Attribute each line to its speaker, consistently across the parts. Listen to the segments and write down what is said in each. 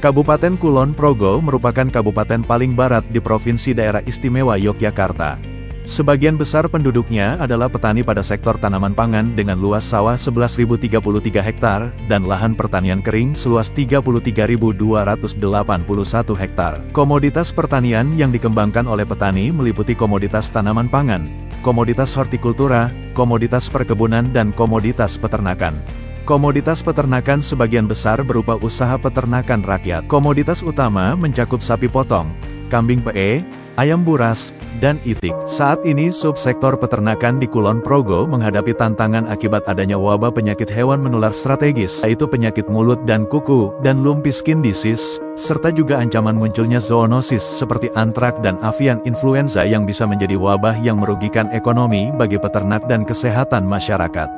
Speaker 1: Kabupaten Kulon Progo merupakan kabupaten paling barat di Provinsi Daerah Istimewa Yogyakarta. Sebagian besar penduduknya adalah petani pada sektor tanaman pangan dengan luas sawah 11.033 hektar, dan lahan pertanian kering seluas 33.281 hektar. Komoditas pertanian yang dikembangkan oleh petani meliputi komoditas tanaman pangan, komoditas hortikultura, komoditas perkebunan dan komoditas peternakan. Komoditas peternakan sebagian besar berupa usaha peternakan rakyat. Komoditas utama mencakup sapi potong, kambing PE, ayam buras, dan itik. Saat ini subsektor peternakan di Kulon Progo menghadapi tantangan akibat adanya wabah penyakit hewan menular strategis, yaitu penyakit mulut dan kuku, dan lumpy skin disease, serta juga ancaman munculnya zoonosis seperti antrak dan avian influenza yang bisa menjadi wabah yang merugikan ekonomi bagi peternak dan kesehatan masyarakat.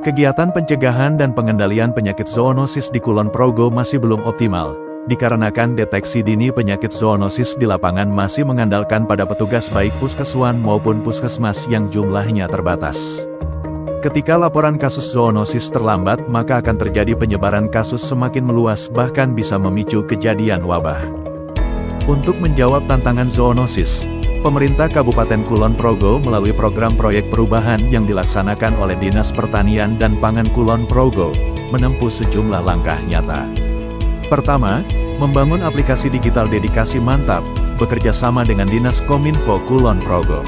Speaker 1: Kegiatan pencegahan dan pengendalian penyakit zoonosis di Kulon Progo masih belum optimal, dikarenakan deteksi dini penyakit zoonosis di lapangan masih mengandalkan pada petugas baik puskeswan maupun puskesmas yang jumlahnya terbatas. Ketika laporan kasus zoonosis terlambat, maka akan terjadi penyebaran kasus semakin meluas bahkan bisa memicu kejadian wabah. Untuk menjawab tantangan zoonosis, pemerintah Kabupaten Kulon Progo melalui program proyek perubahan yang dilaksanakan oleh Dinas Pertanian dan Pangan Kulon Progo, menempuh sejumlah langkah nyata. Pertama, membangun aplikasi digital dedikasi mantap, bekerja sama dengan Dinas Kominfo Kulon Progo.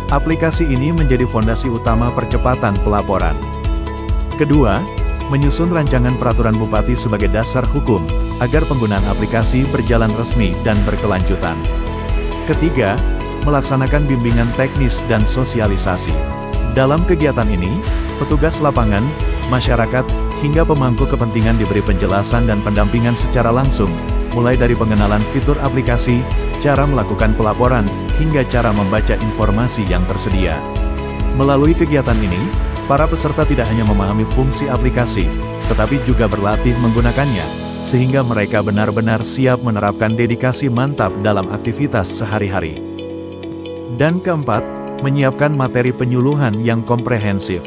Speaker 1: Aplikasi ini menjadi fondasi utama percepatan pelaporan. Kedua, menyusun rancangan peraturan bupati sebagai dasar hukum, agar penggunaan aplikasi berjalan resmi dan berkelanjutan. Ketiga, melaksanakan bimbingan teknis dan sosialisasi. Dalam kegiatan ini, petugas lapangan, masyarakat, hingga pemangku kepentingan diberi penjelasan dan pendampingan secara langsung, mulai dari pengenalan fitur aplikasi, cara melakukan pelaporan, hingga cara membaca informasi yang tersedia. Melalui kegiatan ini, para peserta tidak hanya memahami fungsi aplikasi, tetapi juga berlatih menggunakannya, sehingga mereka benar-benar siap menerapkan dedikasi mantap dalam aktivitas sehari-hari. Dan keempat, menyiapkan materi penyuluhan yang komprehensif.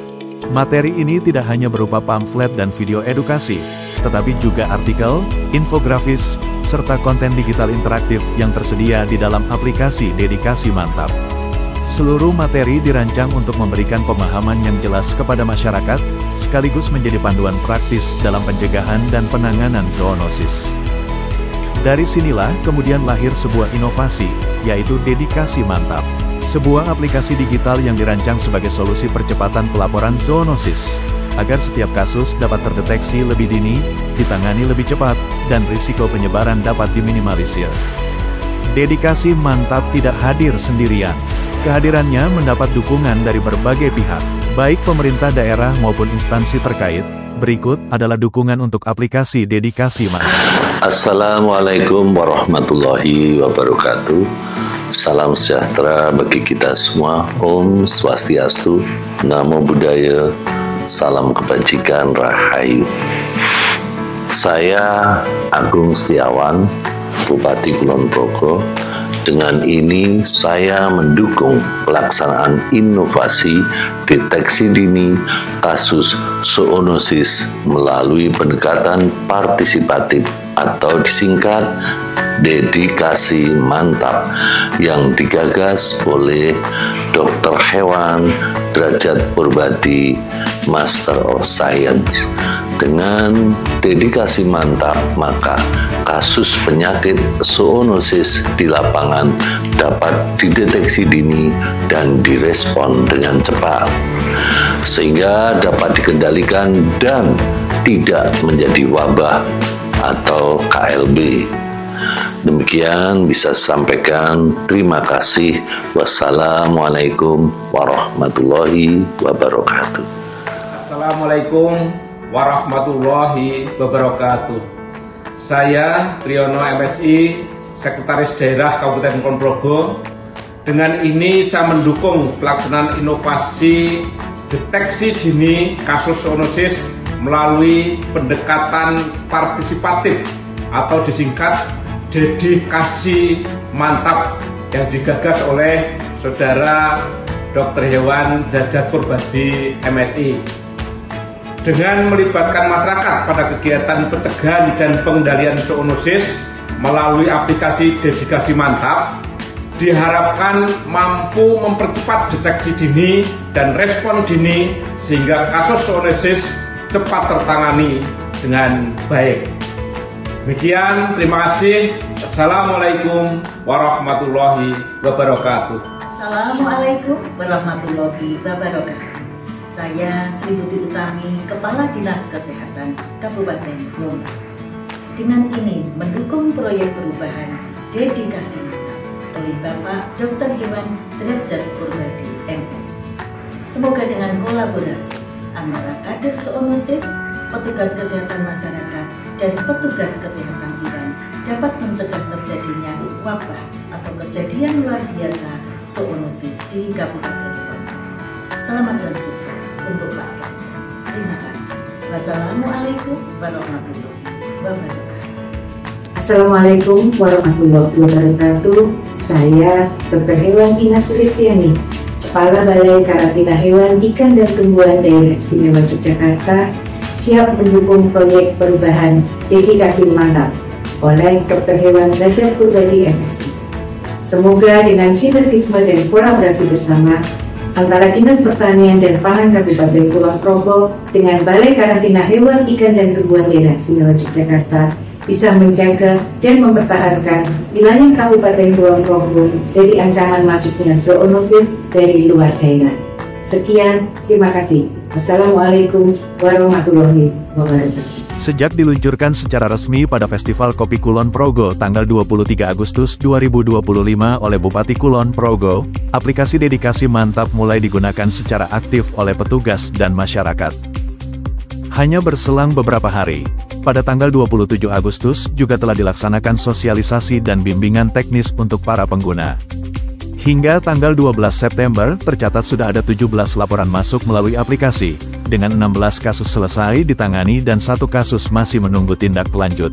Speaker 1: Materi ini tidak hanya berupa pamflet dan video edukasi, tetapi juga artikel, infografis, serta konten digital interaktif yang tersedia di dalam aplikasi dedikasi mantap. Seluruh materi dirancang untuk memberikan pemahaman yang jelas kepada masyarakat, sekaligus menjadi panduan praktis dalam pencegahan dan penanganan zoonosis. Dari sinilah kemudian lahir sebuah inovasi, yaitu dedikasi mantap. Sebuah aplikasi digital yang dirancang sebagai solusi percepatan pelaporan zoonosis, agar setiap kasus dapat terdeteksi lebih dini, ditangani lebih cepat, dan risiko penyebaran dapat diminimalisir. Dedikasi mantap tidak hadir sendirian. Kehadirannya mendapat dukungan dari berbagai pihak, baik pemerintah daerah maupun instansi terkait. Berikut adalah dukungan untuk aplikasi dedikasi mantap.
Speaker 2: Assalamualaikum warahmatullahi wabarakatuh. Salam sejahtera bagi kita semua. Om Swastiastu, Namo Buddhaya, salam kebajikan, rahayu. Saya Agung Setiawan, Bupati Kulon Progo. Dengan ini saya mendukung pelaksanaan inovasi deteksi dini kasus zoonosis melalui pendekatan partisipatif atau disingkat dedikasi mantap yang digagas oleh Dr. Hewan Derajat Purbati, Master of Science. Dengan dedikasi mantap, maka kasus penyakit zoonosis di lapangan dapat dideteksi dini dan direspon dengan cepat, sehingga dapat dikendalikan dan tidak menjadi wabah atau KLB. Demikian bisa sampaikan. Terima kasih. Wassalamualaikum warahmatullahi wabarakatuh.
Speaker 3: Assalamualaikum warahmatullahi wabarakatuh. Saya Triyono MSI, Sekretaris Daerah Kabupaten Kulon Progo. Dengan ini saya mendukung pelaksanaan inovasi deteksi dini kasus zoonosis melalui pendekatan partisipatif atau disingkat dedikasi mantap yang digagas oleh Saudara Dr. Hewan Derajat Purbati MSI. dengan melibatkan masyarakat pada kegiatan pencegahan dan pengendalian zoonosis melalui aplikasi Dedikasi Mantap, diharapkan mampu mempercepat deteksi dini dan respon dini sehingga kasus zoonosis cepat tertangani dengan baik. Demikian, terima kasih. Assalamualaikum warahmatullahi wabarakatuh.
Speaker 4: Assalamualaikum warahmatullahi wabarakatuh. Saya Sri Buti Utami, Kepala Dinas Kesehatan Kabupaten Gombak. Dengan ini mendukung proyek perubahan Dedikasi Mantap oleh Bapak Dr. Hewan Derajat Purbadi, MS. Semoga dengan kolaborasi antara kader zoonosis, petugas kesehatan masyarakat, dan petugas kesehatan bidan dapat mencegah terjadinya wabah atau kejadian luar biasa zoonosis di Kabupaten Gombak. Selamat dan sukses untuk Pak Ganjar. Terima kasih. Wassalamualaikum warahmatullahi wabarakatuh.
Speaker 5: Assalamualaikum warahmatullahi wabarakatuh. Saya Dr. Hewan Ina Sulistiani, Kepala Balai Karantina Hewan, Ikan dan Tumbuhan Daerah Istimewa Yogyakarta, siap mendukung proyek perubahan Dedikasi Mantap oleh Dr. Hewan Derajat Purbadi, MSI. Semoga dengan sinergisme dan kolaborasi bersama antara Dinas Pertanian dan Pangan Kabupaten Kulon Progo dengan Balai Karantina Hewan, Ikan dan Tumbuhan Daerah Istimewa Yogyakarta bisa menjaga dan mempertahankan wilayah Kabupaten Kulon Progo dari ancaman masuknya zoonosis dari luar daerah. Sekian, terima kasih. Wassalamualaikum warahmatullahi wabarakatuh.
Speaker 1: Sejak diluncurkan secara resmi pada Festival Kopi Kulon Progo tanggal 23 Agustus 2025 oleh Bupati Kulon Progo, aplikasi Dedikasi Mantap mulai digunakan secara aktif oleh petugas dan masyarakat. Hanya berselang beberapa hari, pada tanggal 27 Agustus juga telah dilaksanakan sosialisasi dan bimbingan teknis untuk para pengguna. Hingga tanggal 12 September, tercatat sudah ada 17 laporan masuk melalui aplikasi, dengan 16 kasus selesai ditangani dan 1 kasus masih menunggu tindak lanjut.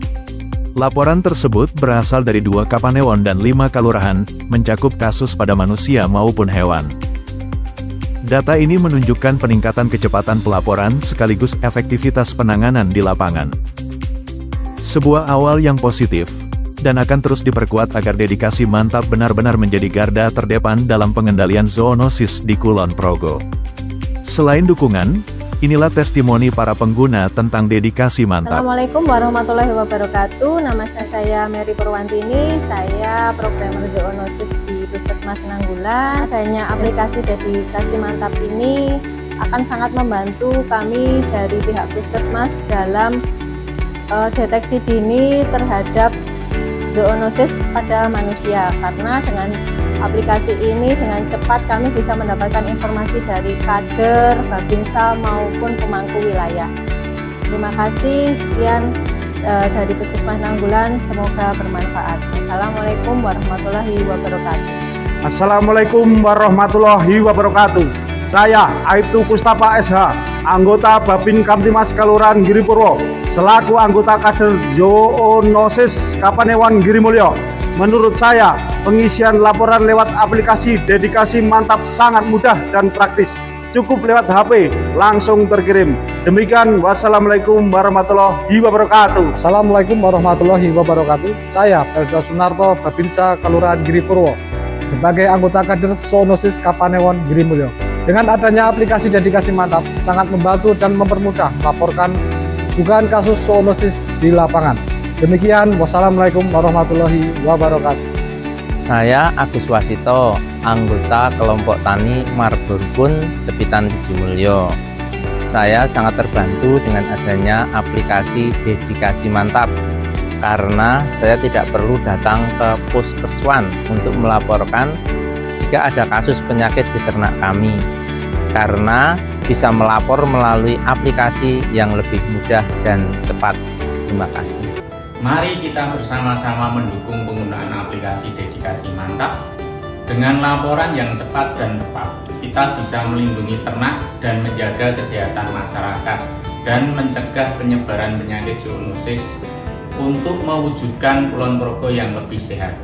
Speaker 1: Laporan tersebut berasal dari 2 kapanewon dan 5 kelurahan, mencakup kasus pada manusia maupun hewan. Data ini menunjukkan peningkatan kecepatan pelaporan sekaligus efektivitas penanganan di lapangan. Sebuah awal yang positif, dan akan terus diperkuat agar Dedikasi Mantap benar-benar menjadi garda terdepan dalam pengendalian zoonosis di Kulon Progo. Selain dukungan, inilah testimoni para pengguna tentang Dedikasi Mantap.
Speaker 6: Assalamualaikum warahmatullahi wabarakatuh. Nama saya Mary Purwantini. Saya programmer zoonosis di Puskesmas Nanggulan. Adanya aplikasi Dedikasi Mantap ini akan sangat membantu kami dari pihak Puskesmas dalam deteksi dini terhadap zoonosis pada manusia, karena dengan aplikasi ini dengan cepat kami bisa mendapatkan informasi dari kader, babinsa maupun pemangku wilayah. Terima kasih, sekian dari Puskesmas Nanggulan, semoga bermanfaat. Assalamualaikum warahmatullahi wabarakatuh.
Speaker 7: Assalamualaikum warahmatullahi wabarakatuh. Saya Aibtu Kustapa SH, anggota Babin Kamtimas Kelurahan Giripurwo, selaku anggota kader zoonosis Kapanewon Girimulyo. Menurut saya, pengisian laporan lewat aplikasi Dedikasi Mantap sangat mudah dan praktis. Cukup lewat HP, langsung terkirim. Demikian, wassalamualaikum warahmatullahi wabarakatuh.
Speaker 8: Assalamualaikum warahmatullahi wabarakatuh. Saya Pelda Sunarto, Babinsa Kelurahan Giripurwo, sebagai anggota kader zoonosis Kapanewon Girimulyo. Dengan adanya aplikasi Dedikasi Mantap, sangat membantu dan mempermudah melaporkan dugaan kasus zoonosis di lapangan. Demikian, wassalamualaikum warahmatullahi wabarakatuh.
Speaker 9: Saya Agus Wasito, anggota kelompok tani Marburgun, Cepitan Bijimulyo. Saya sangat terbantu dengan adanya aplikasi Dedikasi Mantap, karena saya tidak perlu datang ke Puskeswan untuk melaporkan jika ada kasus penyakit di ternak kami, karena bisa melapor melalui aplikasi yang lebih mudah dan cepat. Terima kasih.
Speaker 10: Mari kita bersama-sama mendukung penggunaan aplikasi Dedikasi Mantap. Dengan laporan yang cepat dan tepat, kita bisa melindungi ternak dan menjaga kesehatan masyarakat dan mencegah penyebaran penyakit zoonosis untuk mewujudkan Kulon Progo yang lebih sehat.